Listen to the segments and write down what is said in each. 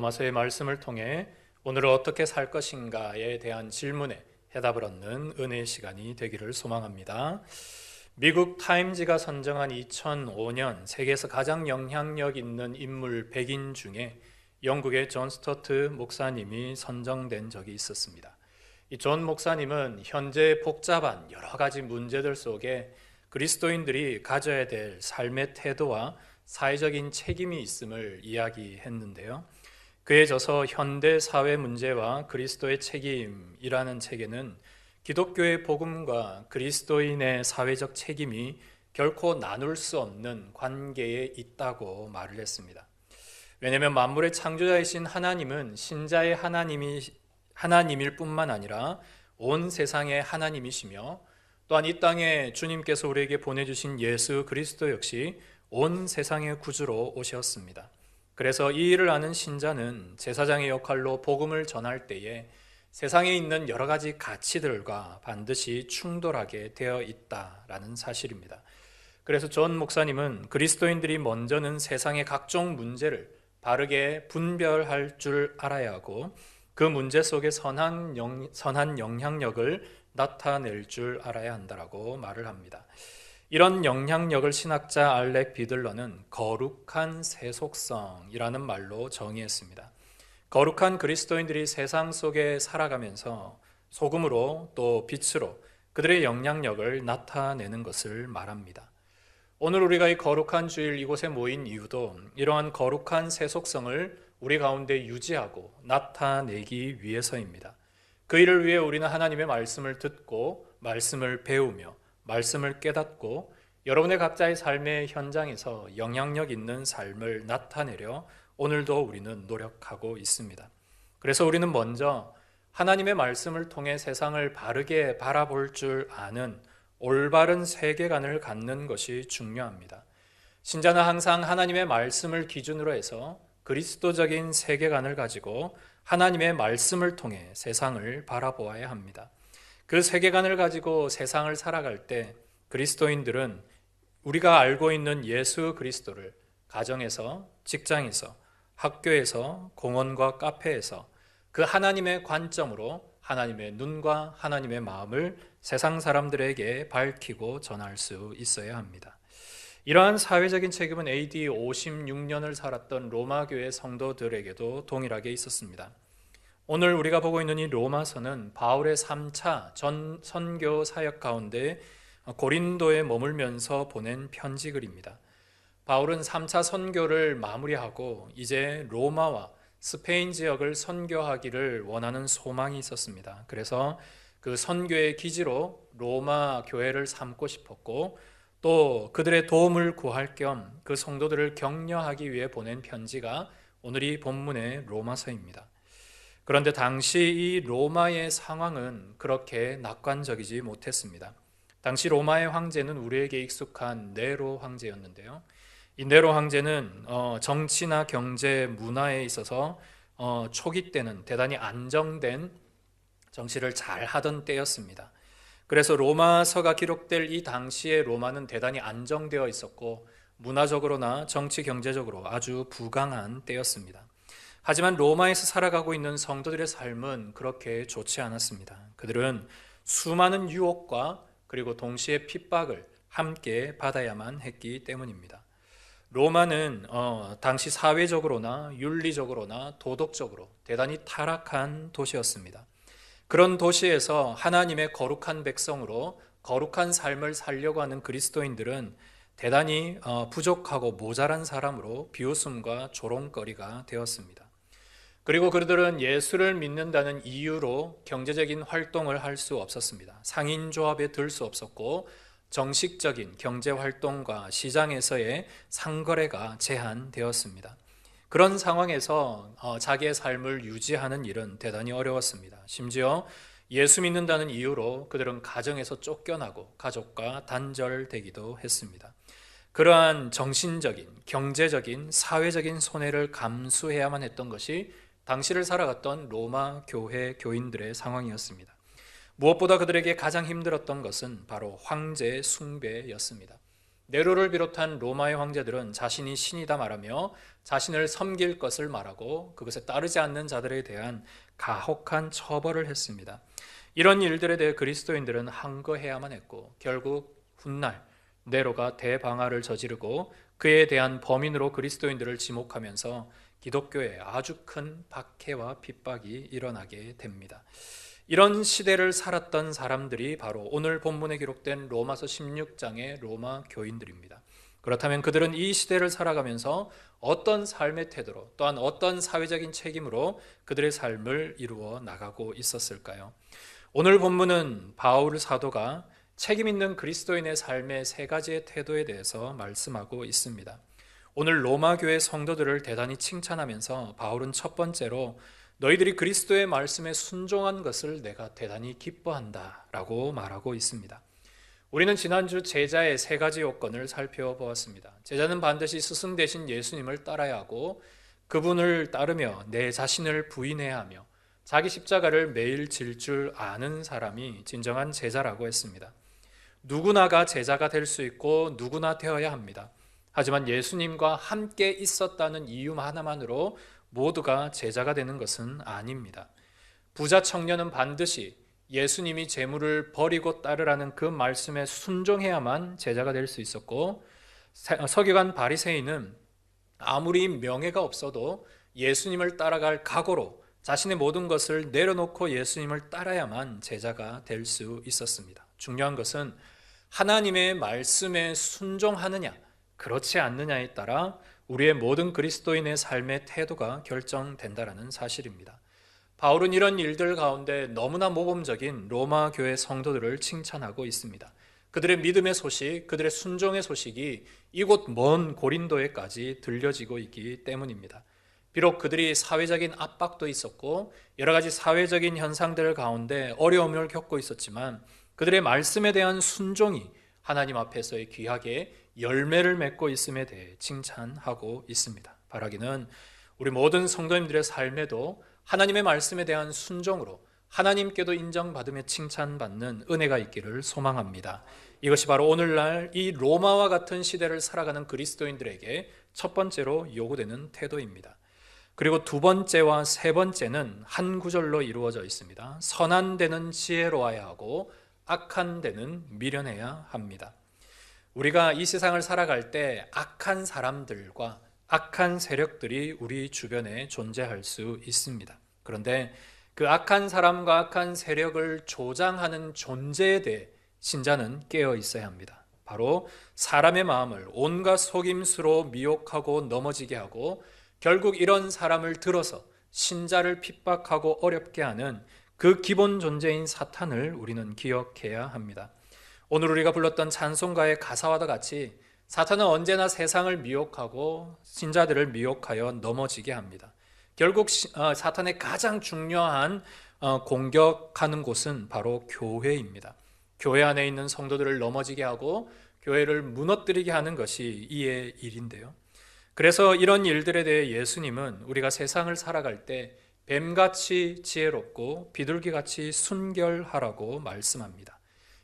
로마서의 말씀을 통해 오늘 어떻게 살 것인가에 대한 질문에 해답을 얻는 은혜의 시간이 되기를 소망합니다. 미국 타임지가 선정한 2005년 세계에서 가장 영향력 있는 인물 100인 중에 영국의 존 스토트 목사님이 선정된 적이 있었습니다. 이 존 목사님은 현재 복잡한 여러 가지 문제들 속에 그리스도인들이 가져야 될 삶의 태도와 사회적인 책임이 있음을 이야기했는데요. 그에 져서 현대 사회 문제와 그리스도의 책임이라는 책에는 기독교의 복음과 그리스도인의 사회적 책임이 결코 나눌 수 없는 관계에 있다고 말을 했습니다. 왜냐하면 만물의 창조자이신 하나님은 신자의 하나님일 뿐만 아니라 온 세상의 하나님이시며, 또한 이 땅에 주님께서 우리에게 보내주신 예수 그리스도 역시 온 세상의 구주로 오셨습니다. 그래서 이 일을 아는 신자는 제사장의 역할로 복음을 전할 때에 세상에 있는 여러 가지 가치들과 반드시 충돌하게 되어 있다라는 사실입니다. 그래서 존 목사님은 그리스도인들이 먼저는 세상의 각종 문제를 바르게 분별할 줄 알아야 하고, 그 문제 속에 선한 영향력을 나타낼 줄 알아야 한다라고 말을 합니다. 이런 영향력을 신학자 알렉 비들러는 거룩한 세속성이라는 말로 정의했습니다. 거룩한 그리스도인들이 세상 속에 살아가면서 소금으로 또 빛으로 그들의 영향력을 나타내는 것을 말합니다. 오늘 우리가 이 거룩한 주일 이곳에 모인 이유도 이러한 거룩한 세속성을 우리 가운데 유지하고 나타내기 위해서입니다. 그 일을 위해 우리는 하나님의 말씀을 듣고 말씀을 배우며 말씀을 깨닫고 여러분의 각자의 삶의 현장에서 영향력 있는 삶을 나타내려 오늘도 우리는 노력하고 있습니다. 그래서 우리는 먼저 하나님의 말씀을 통해 세상을 바르게 바라볼 줄 아는 올바른 세계관을 갖는 것이 중요합니다. 신자는 항상 하나님의 말씀을 기준으로 해서 그리스도적인 세계관을 가지고 하나님의 말씀을 통해 세상을 바라보아야 합니다. 그 세계관을 가지고 세상을 살아갈 때 그리스도인들은 우리가 알고 있는 예수 그리스도를 가정에서, 직장에서, 학교에서, 공원과 카페에서 그 하나님의 관점으로 하나님의 눈과 하나님의 마음을 세상 사람들에게 밝히고 전할 수 있어야 합니다. 이러한 사회적인 책임은 AD 56년을 살았던 로마 교회 성도들에게도 동일하게 있었습니다. 오늘 우리가 보고 있는 이 로마서는 바울의 3차 선교 사역 가운데 고린도에 머물면서 보낸 편지글입니다. 바울은 3차 선교를 마무리하고 이제 로마와 스페인 지역을 선교하기를 원하는 소망이 있었습니다. 그래서 그 선교의 기지로 로마 교회를 삼고 싶었고, 또 그들의 도움을 구할 겸 그 성도들을 격려하기 위해 보낸 편지가 오늘 이 본문의 로마서입니다. 그런데 당시 이 로마의 상황은 그렇게 낙관적이지 못했습니다. 당시 로마의 황제는 우리에게 익숙한 네로 황제였는데요. 이 네로 황제는 정치나 경제, 문화에 있어서 초기 때는 대단히 안정된 정치를 잘 하던 때였습니다. 그래서 로마서가 기록될 이 당시의 로마는 대단히 안정되어 있었고 문화적으로나 정치, 경제적으로 아주 부강한 때였습니다. 하지만 로마에서 살아가고 있는 성도들의 삶은 그렇게 좋지 않았습니다. 그들은 수많은 유혹과 그리고 동시에 핍박을 함께 받아야만 했기 때문입니다. 로마는 당시 사회적으로나 윤리적으로나 도덕적으로 대단히 타락한 도시였습니다. 그런 도시에서 하나님의 거룩한 백성으로 거룩한 삶을 살려고 하는 그리스도인들은 대단히 부족하고 모자란 사람으로 비웃음과 조롱거리가 되었습니다. 그리고 그들은 예수를 믿는다는 이유로 경제적인 활동을 할 수 없었습니다. 상인조합에 들 수 없었고 정식적인 경제활동과 시장에서의 상거래가 제한되었습니다. 그런 상황에서 자기의 삶을 유지하는 일은 대단히 어려웠습니다. 심지어 예수 믿는다는 이유로 그들은 가정에서 쫓겨나고 가족과 단절되기도 했습니다. 그러한 정신적인, 경제적인, 사회적인 손해를 감수해야만 했던 것이 당시를 살아갔던 로마 교회 교인들의 상황이었습니다. 무엇보다 그들에게 가장 힘들었던 것은 바로 황제 숭배였습니다. 네로를 비롯한 로마의 황제들은 자신이 신이다 말하며 자신을 섬길 것을 말하고 그것에 따르지 않는 자들에 대한 가혹한 처벌을 했습니다. 이런 일들에 대해 그리스도인들은 항거해야만 했고 결국 훗날 네로가 대방화를 저지르고 그에 대한 범인으로 그리스도인들을 지목하면서 기독교에 아주 큰 박해와 핍박이 일어나게 됩니다. 이런 시대를 살았던 사람들이 바로 오늘 본문에 기록된 로마서 16장의 로마 교인들입니다. 그렇다면 그들은 이 시대를 살아가면서 어떤 삶의 태도로 또한 어떤 사회적인 책임으로 그들의 삶을 이루어 나가고 있었을까요? 오늘 본문은 바울 사도가 책임 있는 그리스도인의 삶의 세 가지의 태도에 대해서 말씀하고 있습니다. 오늘 로마 교회 성도들을 대단히 칭찬하면서 바울은 첫 번째로 너희들이 그리스도의 말씀에 순종한 것을 내가 대단히 기뻐한다 라고 말하고 있습니다. 우리는 지난주 제자의 세 가지 요건을 살펴보았습니다. 제자는 반드시 스승 되신 예수님을 따라야 하고 그분을 따르며 내 자신을 부인해야 하며 자기 십자가를 매일 질 줄 아는 사람이 진정한 제자라고 했습니다. 누구나가 제자가 될 수 있고 누구나 되어야 합니다. 하지만 예수님과 함께 있었다는 이유 하나만으로 모두가 제자가 되는 것은 아닙니다. 부자 청년은 반드시 예수님이 재물을 버리고 따르라는 그 말씀에 순종해야만 제자가 될 수 있었고 서기관 바리새인은 아무리 명예가 없어도 예수님을 따라갈 각오로 자신의 모든 것을 내려놓고 예수님을 따라야만 제자가 될 수 있었습니다. 중요한 것은 하나님의 말씀에 순종하느냐 그렇지 않느냐에 따라 우리의 모든 그리스도인의 삶의 태도가 결정된다는 사실입니다. 바울은 이런 일들 가운데 너무나 모범적인 로마 교회 성도들을 칭찬하고 있습니다. 그들의 믿음의 소식, 그들의 순종의 소식이 이곳 먼 고린도에까지 들려지고 있기 때문입니다. 비록 그들이 사회적인 압박도 있었고 여러 가지 사회적인 현상들 가운데 어려움을 겪고 있었지만 그들의 말씀에 대한 순종이 하나님 앞에서의 귀하게 열매를 맺고 있음에 대해 칭찬하고 있습니다. 바라기는 우리 모든 성도님들의 삶에도 하나님의 말씀에 대한 순종으로 하나님께도 인정받으며 칭찬받는 은혜가 있기를 소망합니다. 이것이 바로 오늘날 이 로마와 같은 시대를 살아가는 그리스도인들에게 첫 번째로 요구되는 태도입니다. 그리고 두 번째와 세 번째는 한 구절로 이루어져 있습니다. 선한 데는 지혜로워야 하고 악한 데는 미련해야 합니다. 우리가 이 세상을 살아갈 때 악한 사람들과 악한 세력들이 우리 주변에 존재할 수 있습니다. 그런데 그 악한 사람과 악한 세력을 조장하는 존재에 대해 신자는 깨어 있어야 합니다. 바로 사람의 마음을 온갖 속임수로 미혹하고 넘어지게 하고 결국 이런 사람을 들어서 신자를 핍박하고 어렵게 하는 그 기본 존재인 사탄을 우리는 기억해야 합니다. 오늘 우리가 불렀던 찬송가의 가사와도 같이 사탄은 언제나 세상을 미혹하고 신자들을 미혹하여 넘어지게 합니다. 결국 사탄의 가장 중요한 공격하는 곳은 바로 교회입니다. 교회 안에 있는 성도들을 넘어지게 하고 교회를 무너뜨리게 하는 것이 이의 일인데요. 그래서 이런 일들에 대해 예수님은 우리가 세상을 살아갈 때 뱀같이 지혜롭고 비둘기같이 순결하라고 말씀합니다.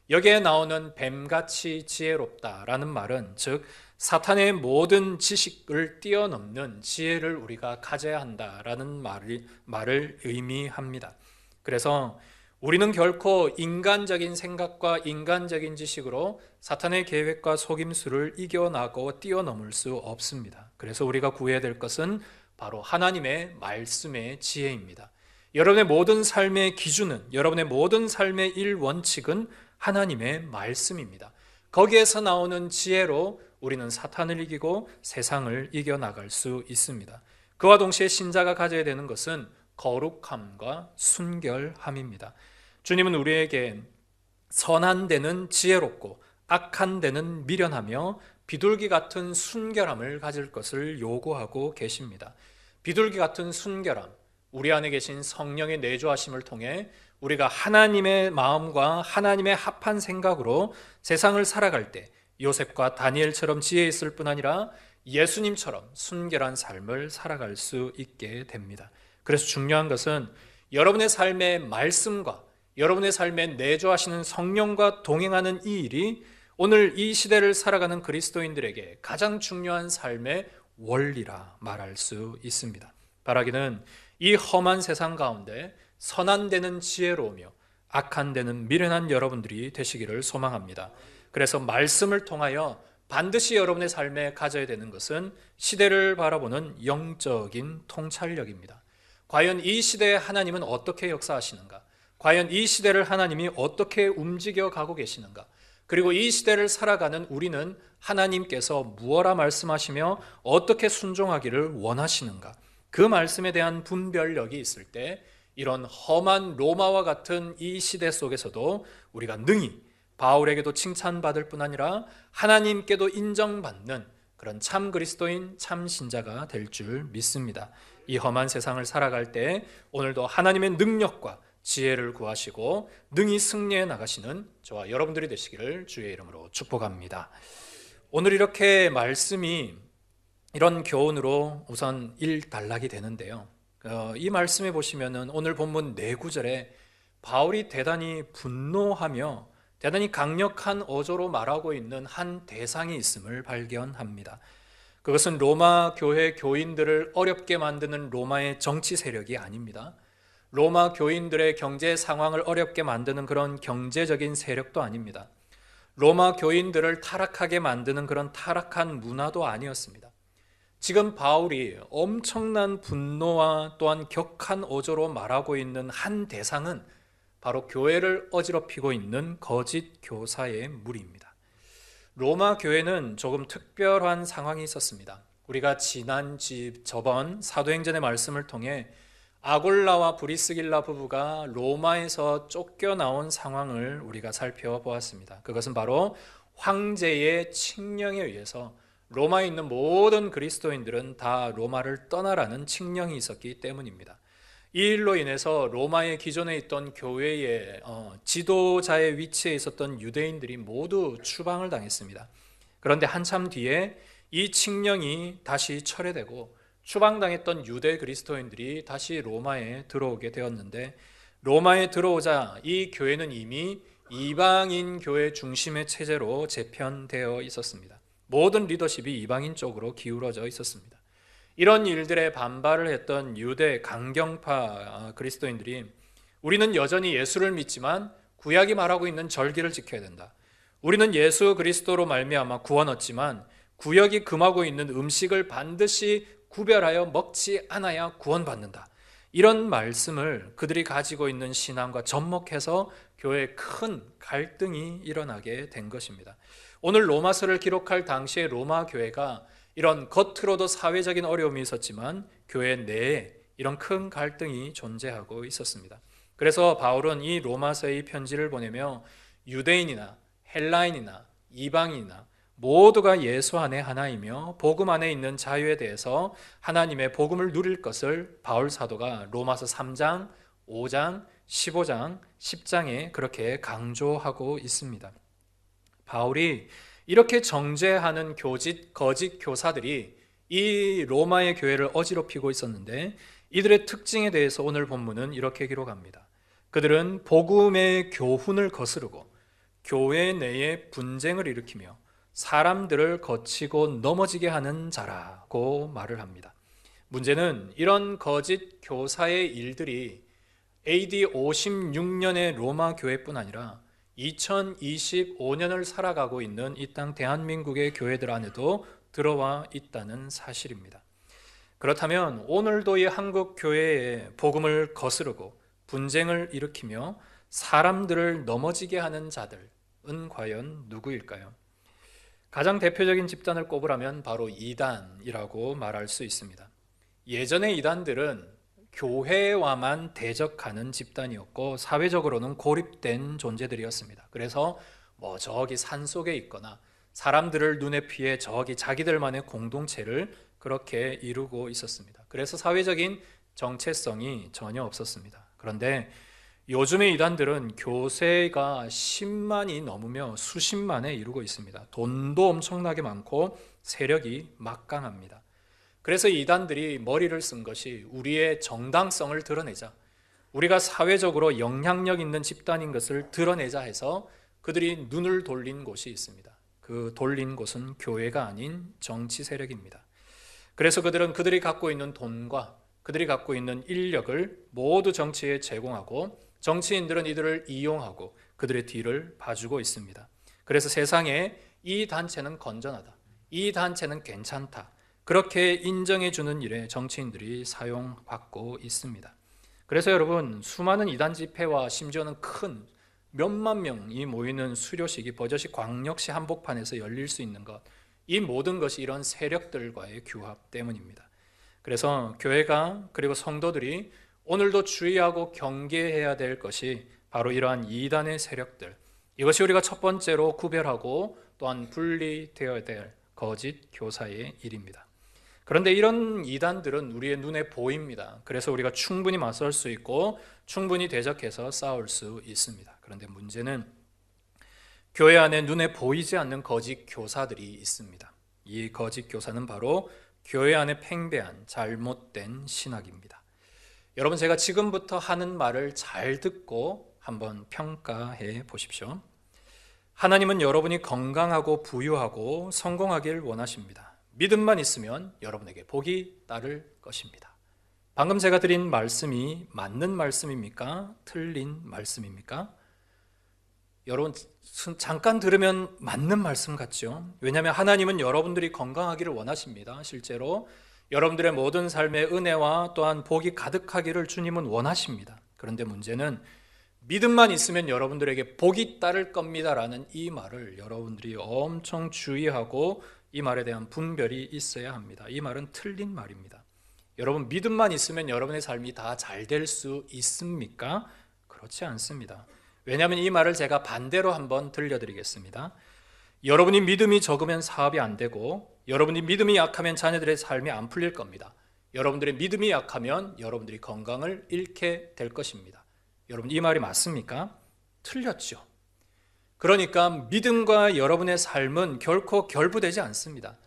여기에 나오는 뱀같이 지혜롭다라는 말은 즉 사탄의 모든 지식을 뛰어넘는 지혜를 우리가 가져야 한다라는 말을 의미합니다. 그래서 우리는 결코 인간적인 생각과 인간적인 지식으로 사탄의 계획과 속임수를 이겨나고 뛰어넘을 수 없습니다. 그래서 우리가 구해야 될 것은 바로 하나님의 말씀의 지혜입니다. 여러분의 모든 삶의 기준은, 여러분의 모든 삶의 일원칙은 하나님의 말씀입니다. 거기에서 나오는 지혜로 우리는 사탄을 이기고 세상을 이겨나갈 수 있습니다. 그와 동시에 신자가 가져야 되는 것은 거룩함과 순결함입니다. 주님은 우리에게 선한 데는 지혜롭고 악한 데는 미련하며 비둘기 같은 순결함을 가질 것을 요구하고 계십니다. 비둘기 같은 순결함, 우리 안에 계신 성령의 내주하심을 통해 우리가 하나님의 마음과 하나님의 합한 생각으로 세상을 살아갈 때 요셉과 다니엘처럼 지혜 있을 뿐 아니라 예수님처럼 순결한 삶을 살아갈 수 있게 됩니다. 그래서 중요한 것은 여러분의 삶의 말씀과 여러분의 삶에 내주하시는 성령과 동행하는 이 일이 오늘 이 시대를 살아가는 그리스도인들에게 가장 중요한 삶의 원리라 말할 수 있습니다. 바라기는 이 험한 세상 가운데 선한 데는 지혜로우며 악한 데는 미련한 여러분들이 되시기를 소망합니다. 그래서 말씀을 통하여 반드시 여러분의 삶에 가져야 되는 것은 시대를 바라보는 영적인 통찰력입니다. 과연 이 시대에 하나님은 어떻게 역사하시는가? 과연 이 시대를 하나님이 어떻게 움직여 가고 계시는가? 그리고 이 시대를 살아가는 우리는 하나님께서 무엇라 말씀하시며 어떻게 순종하기를 원하시는가? 그 말씀에 대한 분별력이 있을 때 이런 험한 로마와 같은 이 시대 속에서도 우리가 능히 바울에게도 칭찬받을 뿐 아니라 하나님께도 인정받는 그런 참 그리스도인, 참 신자가 될 줄 믿습니다. 이 험한 세상을 살아갈 때 오늘도 하나님의 능력과 지혜를 구하시고 능히 승리해 나가시는 저와 여러분들이 되시기를 주의 이름으로 축복합니다. 오늘 이렇게 말씀이 이런 교훈으로 우선 일단락이 되는데요. 이 말씀에 보시면은 오늘 본문 4구절에 바울이 대단히 분노하며 대단히 강력한 어조로 말하고 있는 한 대상이 있음을 발견합니다. 그것은 로마 교회 교인들을 어렵게 만드는 로마의 정치 세력이 아닙니다. 로마 교인들의 경제 상황을 어렵게 만드는 그런 경제적인 세력도 아닙니다. 로마 교인들을 타락하게 만드는 그런 타락한 문화도 아니었습니다. 지금 바울이 엄청난 분노와 또한 격한 어조로 말하고 있는 한 대상은 바로 교회를 어지럽히고 있는 거짓 교사의 무리입니다. 로마 교회는 조금 특별한 상황이 있었습니다. 우리가 저번 사도행전의 말씀을 통해 아골라와 브리스길라 부부가 로마에서 쫓겨나온 상황을 우리가 살펴보았습니다. 그것은 바로 황제의 칙령에 의해서 로마에 있는 모든 그리스도인들은 다 로마를 떠나라는 칙령이 있었기 때문입니다. 이 일로 인해서 로마의 기존에 있던 교회의 지도자의 위치에 있었던 유대인들이 모두 추방을 당했습니다. 그런데 한참 뒤에 이 칙령이 다시 철회되고 추방당했던 유대 그리스도인들이 다시 로마에 들어오게 되었는데, 로마에 들어오자 이 교회는 이미 이방인 교회 중심의 체제로 재편되어 있었습니다. 모든 리더십이 이방인 쪽으로 기울어져 있었습니다. 이런 일들에 반발을 했던 유대 강경파 그리스도인들이 우리는 여전히 예수를 믿지만 구약이 말하고 있는 절기를 지켜야 된다. 우리는 예수 그리스도로 말미암아 구원 얻지만 구약이 금하고 있는 음식을 반드시 구별하여 먹지 않아야 구원받는다. 이런 말씀을 그들이 가지고 있는 신앙과 접목해서 교회에 큰 갈등이 일어나게 된 것입니다. 오늘 로마서를 기록할 당시의 로마 교회가 이런 겉으로도 사회적인 어려움이 있었지만 교회 내에 이런 큰 갈등이 존재하고 있었습니다. 그래서 바울은 이 로마서의 편지를 보내며 유대인이나 헬라인이나 이방인이나 모두가 예수 안에 하나이며 복음 안에 있는 자유에 대해서 하나님의 복음을 누릴 것을 바울 사도가 로마서 3장, 5장, 15장, 10장에 그렇게 강조하고 있습니다. 바울이 이렇게 정죄하는 거짓 교사들이 이 로마의 교회를 어지럽히고 있었는데, 이들의 특징에 대해서 오늘 본문은 이렇게 기록합니다. 그들은 복음의 교훈을 거스르고 교회 내에 분쟁을 일으키며 사람들을 거치고 넘어지게 하는 자라고 말을 합니다. 문제는 이런 거짓 교사의 일들이 AD 56년의 로마 교회뿐 아니라 2025년을 살아가고 있는 이 땅 대한민국의 교회들 안에도 들어와 있다는 사실입니다. 그렇다면 오늘도 이 한국 교회의 복음을 거스르고 분쟁을 일으키며 사람들을 넘어지게 하는 자들은 과연 누구일까요? 가장 대표적인 집단을 꼽으라면 바로 이단이라고 말할 수 있습니다. 예전의 이단들은 교회와만 대적하는 집단이었고 사회적으로는 고립된 존재들이었습니다. 그래서 저기 산속에 있거나 사람들을 눈에 피해 저기 자기들만의 공동체를 그렇게 이루고 있었습니다. 그래서 사회적인 정체성이 전혀 없었습니다. 그런데 요즘의 이단들은 교세가 10만이 넘으며 수십만에 이루고 있습니다. 돈도 엄청나게 많고 세력이 막강합니다. 그래서 이단들이 머리를 쓴 것이 우리의 정당성을 드러내자, 우리가 사회적으로 영향력 있는 집단인 것을 드러내자 해서 그들이 눈을 돌린 곳이 있습니다. 그 돌린 곳은 교회가 아닌 정치 세력입니다. 그래서 그들은 그들이 갖고 있는 돈과 그들이 갖고 있는 인력을 모두 정치에 제공하고 정치인들은 이들을 이용하고 그들의 뒤를 봐주고 있습니다. 그래서 세상에 이 단체는 건전하다, 이 단체는 괜찮다, 그렇게 인정해주는 일에 정치인들이 사용받고 있습니다. 그래서 여러분, 수많은 이단 집회와 심지어는 큰 몇만 명이 모이는 수료식이 버젓이 광역시 한복판에서 열릴 수 있는 것, 이 모든 것이 이런 세력들과의 규합 때문입니다. 그래서 교회가 그리고 성도들이 오늘도 주의하고 경계해야 될 것이 바로 이러한 이단의 세력들, 이것이 우리가 첫 번째로 구별하고 또한 분리되어야 될 거짓 교사의 일입니다. 그런데 이런 이단들은 우리의 눈에 보입니다. 그래서 우리가 충분히 맞설 수 있고 충분히 대적해서 싸울 수 있습니다. 그런데 문제는 교회 안에 눈에 보이지 않는 거짓 교사들이 있습니다. 이 거짓 교사는 바로 교회 안에 팽배한 잘못된 신학입니다. 여러분, 제가 지금부터 하는 말을 잘 듣고 한번 평가해 보십시오. 하나님은 여러분이 건강하고 부유하고 성공하길 원하십니다. 믿음만 있으면 여러분에게 복이 따를 것입니다. 방금 제가 드린 말씀이 맞는 말씀입니까? 틀린 말씀입니까? 여러분, 잠깐 들으면 맞는 말씀 같죠? 왜냐하면 하나님은 여러분들이 건강하기를 원하십니다. 실제로 여러분들의 모든 삶의 은혜와 또한 복이 가득하기를 주님은 원하십니다. 그런데 문제는 믿음만 있으면 여러분들에게 복이 따를 겁니다라는 이 말을 여러분들이 엄청 주의하고 이 말에 대한 분별이 있어야 합니다. 이 말은 틀린 말입니다. 여러분, 믿음만 있으면 여러분의 삶이 다 잘 될 수 있습니까? 그렇지 않습니다. 왜냐하면 이 말을 제가 반대로 한번 들려드리겠습니다. 여러분이 믿음이 적으면 사업이 안 되고 여러분이 믿음이 약하면 자녀들의 삶이 안 풀릴 겁니다. 여러분들의 믿음이 약하면 여러분들이 건강을 잃게 될 것입니다. 여러분, 이 말이 맞습니까? 틀렸죠. 그러니까 믿음과 여러분의 삶은 결코 결부되지 않습니다.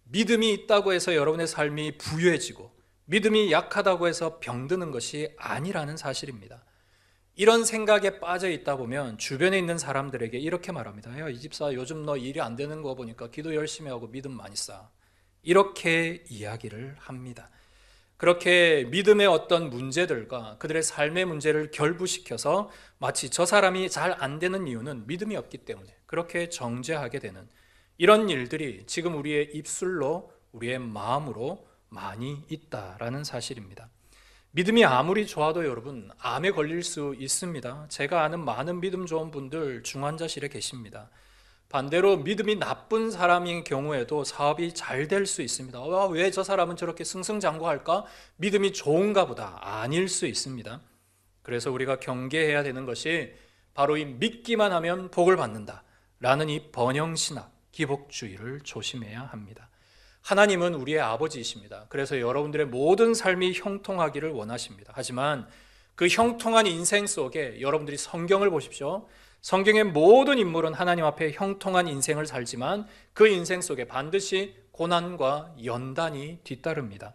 믿음이 있다고 해서 여러분의 삶이 부유해지고 믿음이 약하다고 해서 병드는 것이 아니라는 사실입니다. 이런 생각에 빠져 있다 보면 주변에 있는 사람들에게 이렇게 말합니다. 야, 이 집사 요즘 너 일이 안 되는 거 보니까 기도 열심히 하고 믿음 많이 쌓아. 이렇게 이야기를 합니다. 그렇게 믿음의 어떤 문제들과 그들의 삶의 문제를 결부시켜서 마치 저 사람이 잘 안 되는 이유는 믿음이 없기 때문에 그렇게 정죄하게 되는 이런 일들이 지금 우리의 입술로 우리의 마음으로 많이 있다라는 사실입니다. 믿음이 아무리 좋아도 여러분 암에 걸릴 수 있습니다. 제가 아는 많은 믿음 좋은 분들 중환자실에 계십니다. 반대로 믿음이 나쁜 사람인 경우에도 사업이 잘 될 수 있습니다. 왜 저 사람은 저렇게 승승장구할까? 믿음이 좋은가 보다. 아닐 수 있습니다. 그래서 우리가 경계해야 되는 것이 바로 이 믿기만 하면 복을 받는다 라는 이 번영신학, 기복주의를 조심해야 합니다. 하나님은 우리의 아버지이십니다. 그래서 여러분들의 모든 삶이 형통하기를 원하십니다. 하지만 그 형통한 인생 속에 여러분들이 성경을 보십시오. 성경의 모든 인물은 하나님 앞에 형통한 인생을 살지만 그 인생 속에 반드시 고난과 연단이 뒤따릅니다.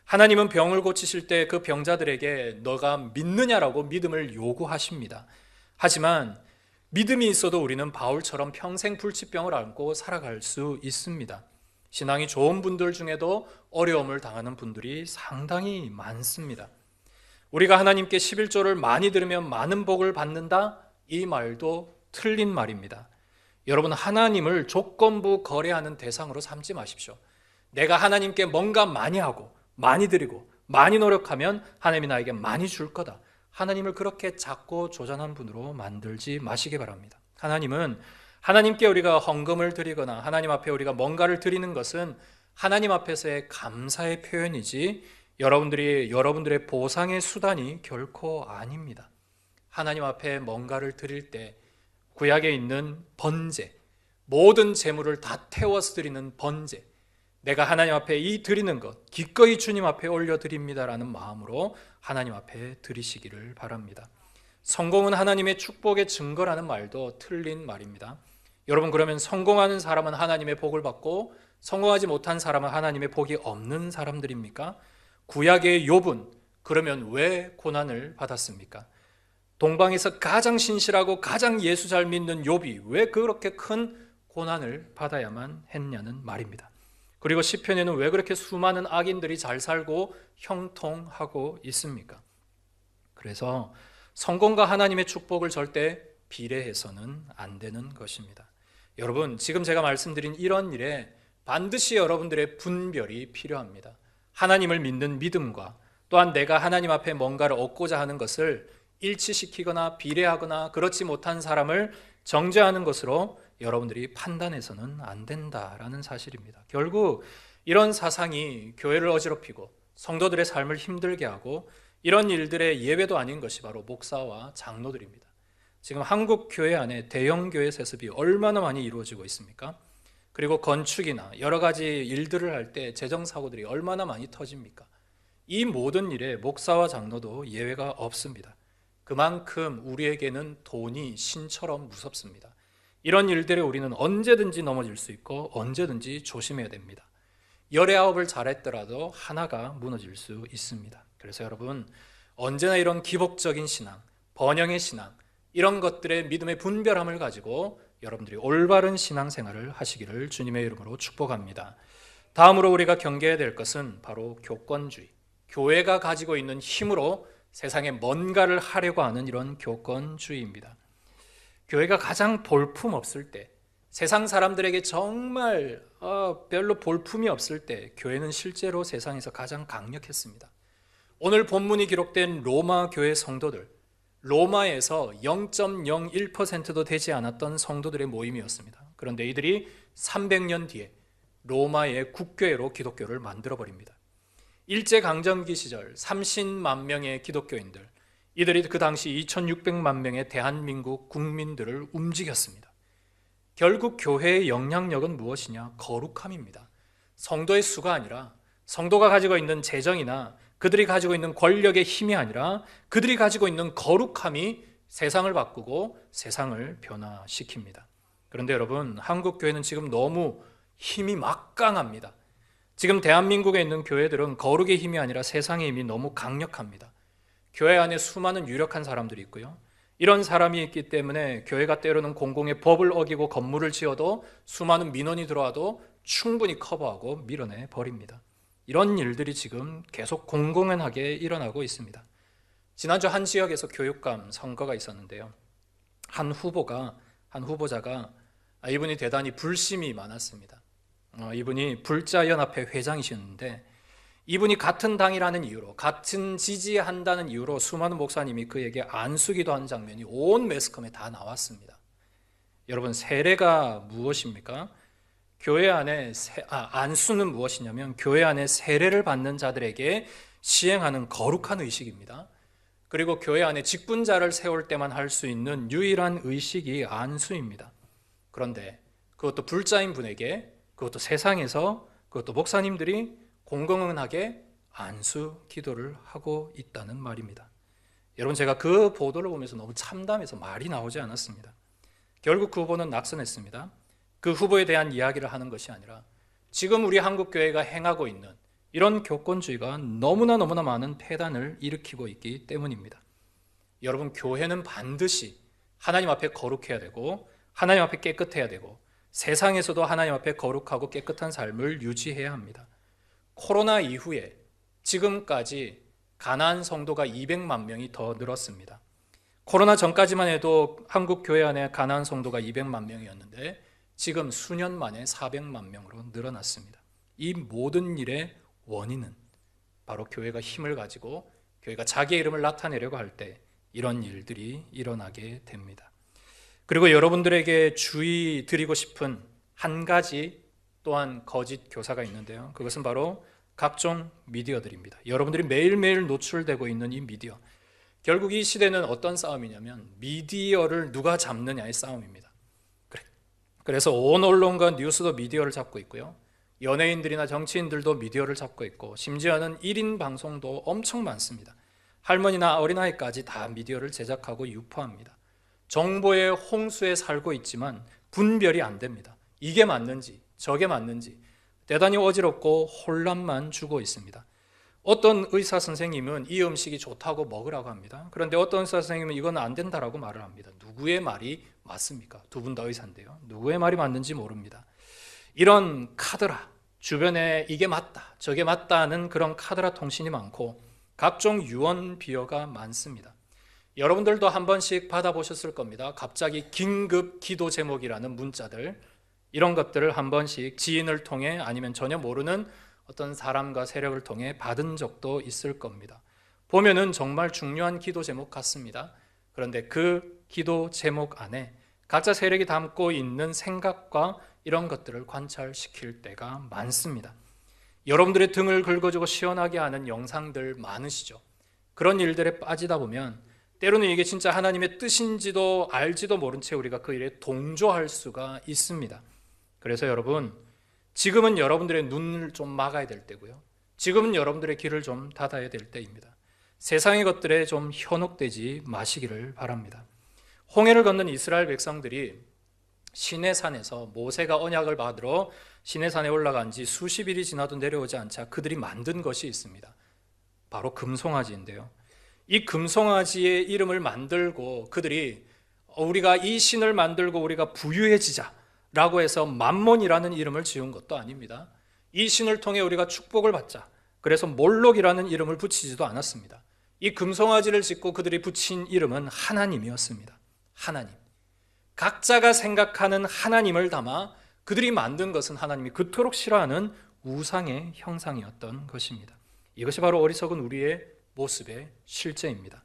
하나님은 병을 고치실 때 그 병자들에게 너가 믿느냐라고 믿음을 요구하십니다. 하지만 믿음이 있어도 우리는 바울처럼 평생 불치병을 안고 살아갈 수 있습니다. 신앙이 좋은 분들 중에도 어려움을 당하는 분들이 상당히 많습니다. 우리가 하나님께 11조를 많이 들으면 많은 복을 받는다? 이 말도 틀린 말입니다. 여러분, 하나님을 조건부 거래하는 대상으로 삼지 마십시오. 내가 하나님께 뭔가 많이 하고 많이 드리고 많이 노력하면 하나님이 나에게 많이 줄 거다. 하나님을 그렇게 작고 조잔한 분으로 만들지 마시기 바랍니다. 하나님은 하나님께 우리가 헌금을 드리거나 하나님 앞에 우리가 뭔가를 드리는 것은 하나님 앞에서의 감사의 표현이지 여러분들의 보상의 수단이 결코 아닙니다. 하나님 앞에 뭔가를 드릴 때 구약에 있는 번제, 모든 재물을 다 태워서 드리는 번제, 내가 하나님 앞에 이 드리는 것 기꺼이 주님 앞에 올려드립니다라는 마음으로 하나님 앞에 드리시기를 바랍니다. 성공은 하나님의 축복의 증거라는 말도 틀린 말입니다. 여러분, 그러면 성공하는 사람은 하나님의 복을 받고 성공하지 못한 사람은 하나님의 복이 없는 사람들입니까? 구약의 욥은 그러면 왜 고난을 받았습니까? 동방에서 가장 신실하고 가장 예수 잘 믿는 욥이 왜 그렇게 큰 고난을 받아야만 했냐는 말입니다. 그리고 시편에는 왜 그렇게 수많은 악인들이 잘 살고 형통하고 있습니까? 그래서 성공과 하나님의 축복을 절대 비례해서는 안 되는 것입니다. 여러분, 지금 제가 말씀드린 이런 일에 반드시 여러분들의 분별이 필요합니다. 하나님을 믿는 믿음과 또한 내가 하나님 앞에 뭔가를 얻고자 하는 것을 일치시키거나 비례하거나 그렇지 못한 사람을 정죄하는 것으로 여러분들이 판단해서는 안 된다라는 사실입니다. 결국 이런 사상이 교회를 어지럽히고 성도들의 삶을 힘들게 하고 이런 일들의 예외도 아닌 것이 바로 목사와 장로들입니다. 지금 한국 교회 안에 대형 교회 세습이 얼마나 많이 이루어지고 있습니까? 그리고 건축이나 여러 가지 일들을 할 때 재정 사고들이 얼마나 많이 터집니까? 이 모든 일에 목사와 장로도 예외가 없습니다. 그만큼 우리에게는 돈이 신처럼 무섭습니다. 이런 일들에 우리는 언제든지 넘어질 수 있고 언제든지 조심해야 됩니다. 19을 잘했더라도 하나가 무너질 수 있습니다. 그래서 여러분, 언제나 이런 기복적인 신앙, 번영의 신앙, 이런 것들의 믿음의 분별함을 가지고 여러분들이 올바른 신앙생활을 하시기를 주님의 이름으로 축복합니다. 다음으로 우리가 경계해야 될 것은 바로 교권주의, 교회가 가지고 있는 힘으로 세상에 뭔가를 하려고 하는 이런 교권주의입니다. 교회가 가장 볼품 없을 때, 세상 사람들에게 정말 별로 볼품이 없을 때 교회는 실제로 세상에서 가장 강력했습니다. 오늘 본문이 기록된 로마 교회 성도들, 로마에서 0.01%도 되지 않았던 성도들의 모임이었습니다. 그런데 이들이 300년 뒤에 로마의 국교회로 기독교를 만들어버립니다. 일제강점기 시절 30만 명의 기독교인들, 이들이 그 당시 2600만 명의 대한민국 국민들을 움직였습니다. 결국 교회의 영향력은 무엇이냐? 거룩함입니다. 성도의 수가 아니라 성도가 가지고 있는 재정이나 그들이 가지고 있는 권력의 힘이 아니라 그들이 가지고 있는 거룩함이 세상을 바꾸고 세상을 변화시킵니다. 그런데 여러분, 한국 교회는 지금 너무 힘이 막강합니다. 지금 대한민국에 있는 교회들은 거룩의 힘이 아니라 세상의 힘이 너무 강력합니다. 교회 안에 수많은 유력한 사람들이 있고요. 이런 사람이 있기 때문에 교회가 때로는 공공의 법을 어기고 건물을 지어도 수많은 민원이 들어와도 충분히 커버하고 밀어내 버립니다. 이런 일들이 지금 계속 공공연하게 일어나고 있습니다. 지난주 한 지역에서 교육감 선거가 있었는데요. 한 후보자가 이분이 대단히 불심이 많았습니다. 이분이 불자연합회 회장이셨는데 이분이 같은 당이라는 이유로, 같은 지지한다는 이유로 수많은 목사님이 그에게 안수기도 한 장면이 온 매스컴에 다 나왔습니다. 여러분, 세례가 무엇입니까? 교회 안에 안수는 무엇이냐면 교회 안에 세례를 받는 자들에게 시행하는 거룩한 의식입니다. 그리고 교회 안에 직분자를 세울 때만 할 수 있는 유일한 의식이 안수입니다. 그런데 그것도 불자인 분에게, 그것도 세상에서, 그것도 목사님들이 공공연하게 안수 기도를 하고 있다는 말입니다. 여러분, 제가 그 보도를 보면서 너무 참담해서 말이 나오지 않았습니다. 결국 그 후보는 낙선했습니다. 그 후보에 대한 이야기를 하는 것이 아니라 지금 우리 한국교회가 행하고 있는 이런 교권주의가 너무나 많은 폐단을 일으키고 있기 때문입니다. 여러분, 교회는 반드시 하나님 앞에 거룩해야 되고 하나님 앞에 깨끗해야 되고 세상에서도 하나님 앞에 거룩하고 깨끗한 삶을 유지해야 합니다. 코로나 이후에 지금까지 가나안 성도가 200만 명이 더 늘었습니다. 코로나 전까지만 해도 한국 교회 안에 가나안 성도가 200만 명이었는데 지금 수년 만에 400만 명으로 늘어났습니다. 이 모든 일의 원인은 바로 교회가 힘을 가지고 교회가 자기의 이름을 나타내려고 할 때 이런 일들이 일어나게 됩니다. 그리고 여러분들에게 주의 드리고 싶은 한 가지 또한 거짓 교사가 있는데요. 그것은 바로 각종 미디어들입니다. 여러분들이 매일매일 노출되고 있는 이 미디어, 결국 이 시대는 어떤 싸움이냐면 미디어를 누가 잡느냐의 싸움입니다. 그래서 온 언론과 뉴스도 미디어를 잡고 있고요. 연예인들이나 정치인들도 미디어를 잡고 있고 심지어는 1인 방송도 엄청 많습니다. 할머니나 어린아이까지 다 미디어를 제작하고 유포합니다. 정보의 홍수에 살고 있지만 분별이 안 됩니다. 이게 맞는지 저게 맞는지 대단히 어지럽고 혼란만 주고 있습니다. 어떤 의사 선생님은 이 음식이 좋다고 먹으라고 합니다. 그런데 어떤 의사 선생님은 이건 안 된다라고 말을 합니다. 누구의 말이 맞습니까? 두 분 다 의사인데요. 누구의 말이 맞는지 모릅니다. 이런 카더라, 주변에 이게 맞다, 저게 맞다는 그런 카더라 통신이 많고 각종 유언 비어가 많습니다. 여러분들도 한 번씩 받아보셨을 겁니다. 갑자기 긴급 기도 제목이라는 문자들, 이런 것들을 한 번씩 지인을 통해 아니면 전혀 모르는 어떤 사람과 세력을 통해 받은 적도 있을 겁니다. 보면은 정말 중요한 기도 제목 같습니다. 그런데 그 기도 제목 안에 각자 세력이 담고 있는 생각과 이런 것들을 관찰시킬 때가 많습니다. 여러분들의 등을 긁어주고 시원하게 하는 영상들 많으시죠? 그런 일들에 빠지다 보면 때로는 이게 진짜 하나님의 뜻인지도 알지도 모른 채 우리가 그 일에 동조할 수가 있습니다. 그래서 여러분, 지금은 여러분들의 눈을 좀 막아야 될 때고요. 지금은 여러분들의 귀를 좀 닫아야 될 때입니다. 세상의 것들에 좀 현혹되지 마시기를 바랍니다. 홍해를 건넌 이스라엘 백성들이 시내산에서 모세가 언약을 받으러 시내산에 올라간 지 수십 일이 지나도 내려오지 않자 그들이 만든 것이 있습니다. 바로 금송아지인데요. 이 금송아지의 이름을 만들고 그들이 우리가 이 신을 만들고 우리가 부유해지자 라고 해서 만몬이라는 이름을 지은 것도 아닙니다. 이 신을 통해 우리가 축복을 받자, 그래서 몰록이라는 이름을 붙이지도 않았습니다. 이 금송아지를 짓고 그들이 붙인 이름은 하나님이었습니다. 하나님. 각자가 생각하는 하나님을 담아 그들이 만든 것은 하나님이 그토록 싫어하는 우상의 형상이었던 것입니다. 이것이 바로 어리석은 우리의 모습의 실제입니다.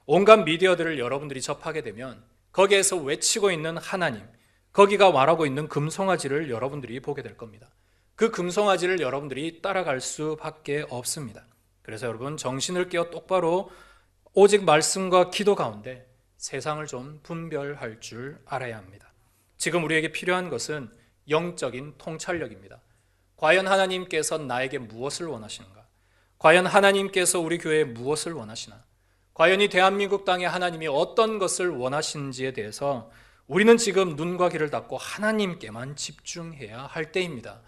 온갖 미디어들을 여러분들이 접하게 되면 거기에서 외치고 있는 하나님, 거기가 말하고 있는 금송아지를 여러분들이 보게 될 겁니다. 그 금송아지를 여러분들이 따라갈 수밖에 없습니다. 그래서 여러분, 정신을 깨어 똑바로 오직 말씀과 기도 가운데 세상을 좀 분별할 줄 알아야 합니다. 지금 우리에게 필요한 것은 영적인 통찰력입니다. 과연 하나님께서 나에게 무엇을 원하시는가? 과연 하나님께서 우리 교회에 무엇을 원하시나? 과연 이 대한민국 땅에 하나님이 어떤 것을 원하시는지에 대해서 우리는 지금 눈과 귀를 닫고 하나님께만 집중해야 할 때입니다.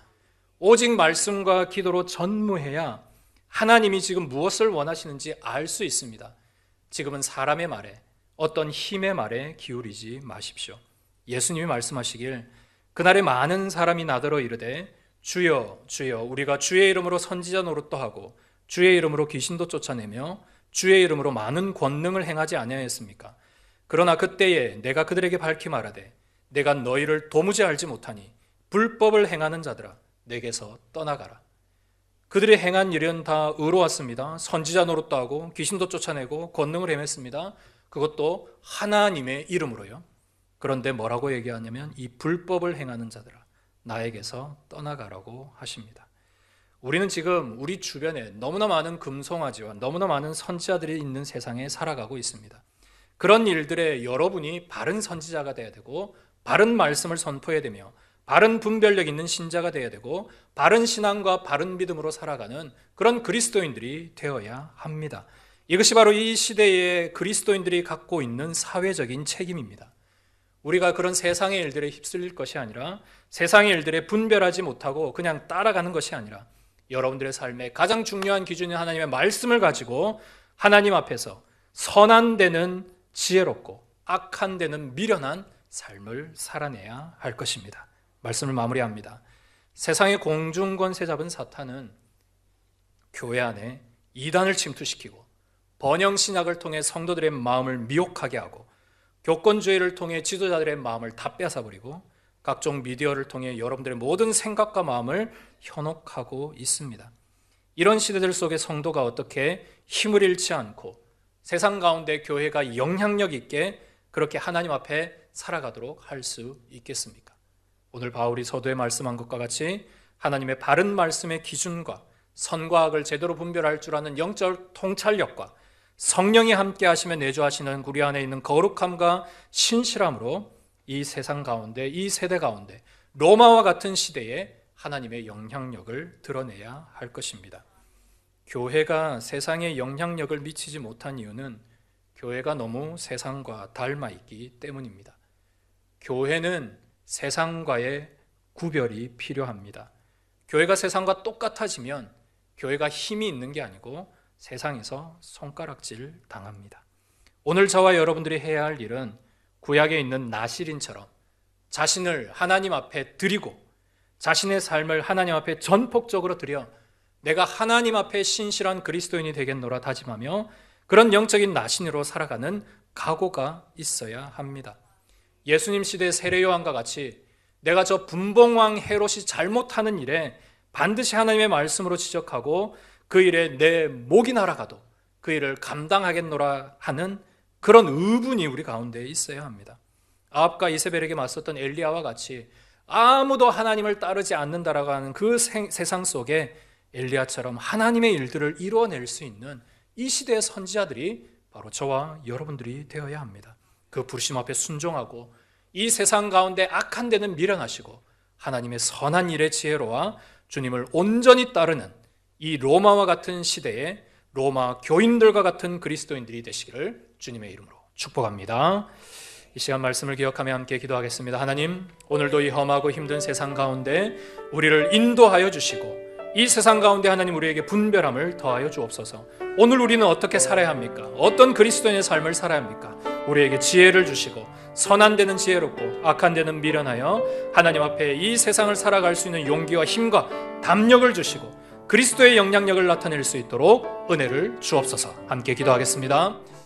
오직 말씀과 기도로 전무해야 하나님이 지금 무엇을 원하시는지 알 수 있습니다. 지금은 사람의 말에, 어떤 힘의 말에 기울이지 마십시오. 예수님이 말씀하시길 그날에 많은 사람이 나더러 이르되 주여 주여 우리가 주의 이름으로 선지자 노릇도 하고 주의 이름으로 귀신도 쫓아내며 주의 이름으로 많은 권능을 행하지 아니하였습니까? 그러나 그때에 내가 그들에게 밝히 말하되 내가 너희를 도무지 알지 못하니 불법을 행하는 자들아 내게서 떠나가라. 그들이 행한 일은 다 의로웠습니다. 선지자 노릇도 하고 귀신도 쫓아내고 권능을 행했습니다. 그것도 하나님의 이름으로요. 그런데 뭐라고 얘기하냐면 이 불법을 행하는 자들아 나에게서 떠나가라고 하십니다. 우리는 지금 우리 주변에 너무나 많은 금송아지와 너무나 많은 선지자들이 있는 세상에 살아가고 있습니다. 그런 일들에 여러분이 바른 선지자가 되어야 되고 바른 말씀을 선포해야 되며 바른 분별력 있는 신자가 되어야 되고 바른 신앙과 바른 믿음으로 살아가는 그런 그리스도인들이 되어야 합니다. 이것이 바로 이 시대의 그리스도인들이 갖고 있는 사회적인 책임입니다. 우리가 그런 세상의 일들에 휩쓸릴 것이 아니라 세상의 일들에 분별하지 못하고 그냥 따라가는 것이 아니라 여러분들의 삶에 가장 중요한 기준인 하나님의 말씀을 가지고 하나님 앞에서 선한 데는 지혜롭고 악한 데는 미련한 삶을 살아내야 할 것입니다. 말씀을 마무리합니다. 세상의 공중권세 잡은 사탄은 교회 안에 이단을 침투시키고 번영신학을 통해 성도들의 마음을 미혹하게 하고 교권주의를 통해 지도자들의 마음을 다 뺏어버리고 각종 미디어를 통해 여러분들의 모든 생각과 마음을 현혹하고 있습니다. 이런 시대들 속에 성도가 어떻게 힘을 잃지 않고 세상 가운데 교회가 영향력 있게 그렇게 하나님 앞에 살아가도록 할 수 있겠습니까? 오늘 바울이 서두에 말씀한 것과 같이 하나님의 바른 말씀의 기준과 선과 악을 제대로 분별할 줄 아는 영적 통찰력과 성령이 함께 하시며 내주하시는 우리 안에 있는 거룩함과 신실함으로 이 세상 가운데, 이 세대 가운데 로마와 같은 시대에 하나님의 영향력을 드러내야 할 것입니다. 교회가 세상에 영향력을 미치지 못한 이유는 교회가 너무 세상과 닮아 있기 때문입니다. 교회는 세상과의 구별이 필요합니다. 교회가 세상과 똑같아지면 교회가 힘이 있는 게 아니고 세상에서 손가락질 당합니다. 오늘 저와 여러분들이 해야 할 일은 구약에 있는 나실인처럼 자신을 하나님 앞에 드리고 자신의 삶을 하나님 앞에 전폭적으로 드려 내가 하나님 앞에 신실한 그리스도인이 되겠노라 다짐하며 그런 영적인 나신으로 살아가는 각오가 있어야 합니다. 예수님 시대 세례 요한과 같이 내가 저 분봉왕 헤롯이 잘못하는 일에 반드시 하나님의 말씀으로 지적하고 그 일에 내 목이 날아가도 그 일을 감당하겠노라 하는 그런 의분이 우리 가운데 있어야 합니다. 아합과 이세벨에게 맞섰던 엘리야와 같이 아무도 하나님을 따르지 않는다라고 하는 그 세상 속에 엘리야처럼 하나님의 일들을 이루어낼 수 있는 이 시대의 선지자들이 바로 저와 여러분들이 되어야 합니다. 그 부르심 앞에 순종하고 이 세상 가운데 악한 데는 미련하시고 하나님의 선한 일의 지혜로와 주님을 온전히 따르는 이 로마와 같은 시대에 로마 교인들과 같은 그리스도인들이 되시기를 주님의 이름으로 축복합니다. 이 시간 말씀을 기억하며 함께 기도하겠습니다. 하나님, 오늘도 이 험하고 힘든 세상 가운데 우리를 인도하여 주시고 이 세상 가운데 하나님 우리에게 분별함을 더하여 주옵소서. 오늘 우리는 어떻게 살아야 합니까? 어떤 그리스도인의 삶을 살아야 합니까? 우리에게 지혜를 주시고 선한 데는 지혜롭고 악한 데는 미련하여 하나님 앞에 이 세상을 살아갈 수 있는 용기와 힘과 담력을 주시고 그리스도의 영향력을 나타낼 수 있도록 은혜를 주옵소서. 함께 기도하겠습니다.